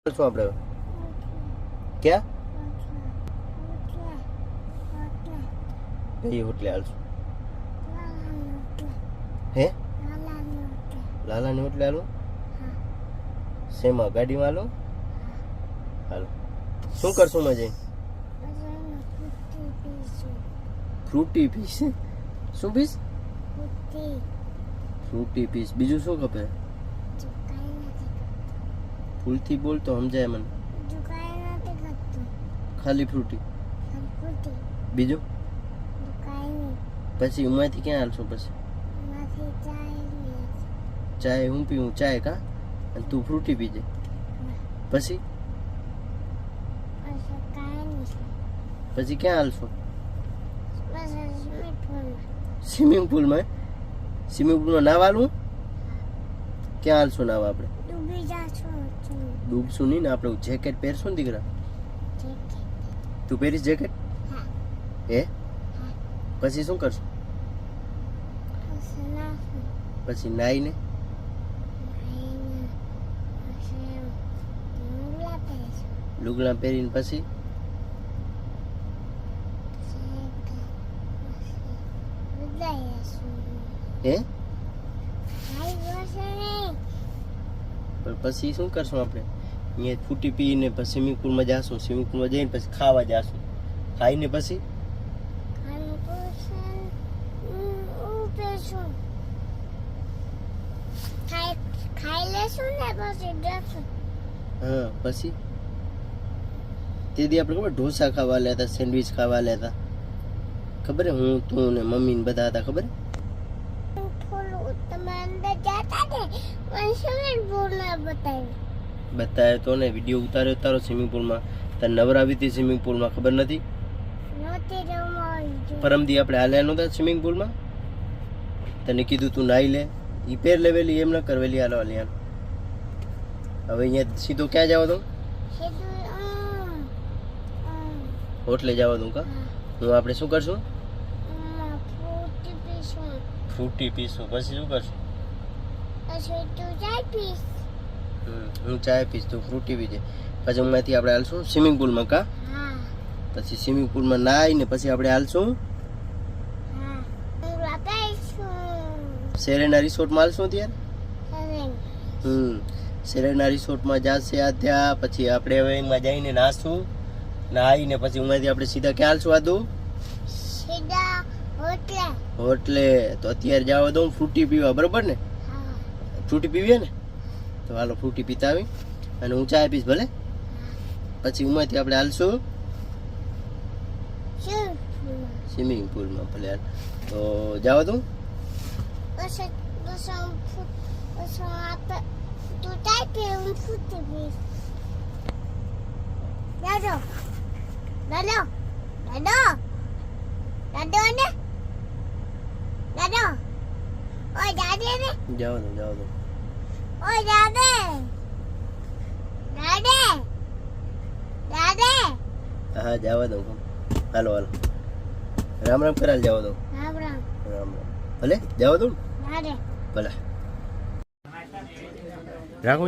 શું આપણે ક્યાં કઈ હોટલે હાલશું? હે લાલાની હોટલે હાલો? શેમાં ગાડીમાં હાલો? હાલો. શું કરશું મજે? ફ્રૂટી પીસ. શું પીસ? ફ્રૂટી પીસ. બીજું શું ખપે? ફૂલથી બોલ તો સમજાય મને. ખાલી ફ્રૂટી. બીજું પછી ઉમાંથી ક્યાં હાલશું? પછી ચાય હું પીવું? ચાય કા? અને તું ફ્રૂટી પીજે. પછી પછી ક્યાં હાલશું? સ્વિમિંગ પુલમાં. સ્વિમિંગ પુલમાં નાવાનું? ક્યાં હાલશું નાવા આપણે? ડૂબશું નહીં ને આપણે. જેકેટ પહેરશું ને દીકરા? તું પહેરીશ જેકેટ? હે પછી શું કરશું? પછી નાઈને લુગડા પહેરીને પછી હે પછી શું કરશું આપણે? અહીંયા ફૂટી પીને પછી સ્વિમિંગ પુલમાં જાશું. સ્વિમિંગ પુલમાં જઈને પછી ખાવા જાશું. ખાઈને પછી હા પછી તે દી આપણે ખબર ઢોસા ખાવા લેતા, સેન્ડવિચ ખાવા લેતા, ખબર હે? હું, તું ને મમ્મી ને બધા હતા, ખબર? બતાવ્યો તો ને, વિડીયો ઉતાર્યો તારો સ્વિમિંગ પુલમાં. તને નવરાવી હતી સ્વિમિંગ પુલમાં, ખબર નથી? પરમદી આપણે હાલ્યા નહોતા સ્વિમિંગ પુલમાં? તને કીધું તું નાઈ લે. ઈ પેર લેવેલી, એમ ન કરવેલી. હાલો હાલી હાલ. હવે અહીંયા સીધો ક્યાં જવા દઉં? હોટલે જવા દઉં કા? હું આપણે શું કરશું? ફ્રૂટી પીશું. પછી શું કરશું? હું ચાય પીશ, તું ફ્રૂટી પીજે. પછી ઉમાંથી આપણે હાલશું સ્વિમિંગ પુલમાં કા? પછી સ્વિમિંગ પુલમાં નાઈને પછી આપણે હાલશું સેરેના રિસોર્ટમાં. હાલશું ત્યારે સેરેના રિસોર્ટમાં જશે આ ત્યાં. પછી આપણે હવે એમાં જઈને નાશું. નાહીને પછી ઉમાંથી આપણે સીધા ક્યાં હાલશું? આદુ હોટલે. તો અત્યારે જવા દઉં ફ્રૂટી પીવા, બરોબર ને? ફ્રૂટી પીવીએ ને? તો હાલો ફ્રૂટી પીતા આવી અને હું ચાય પીશ, ભલે? પછી ઉમાંથી આપણે હાલશું સ્વિમિંગ પુલમાં, ભલે? હાલ તો જવા દઉં. જવા દઉં. હા જવા દઉં. હાલો હાલો. રામ રામ કરાલ. જવા દઉં. રામ રામ. ભલે જવા દઉં. ભલે રાખો.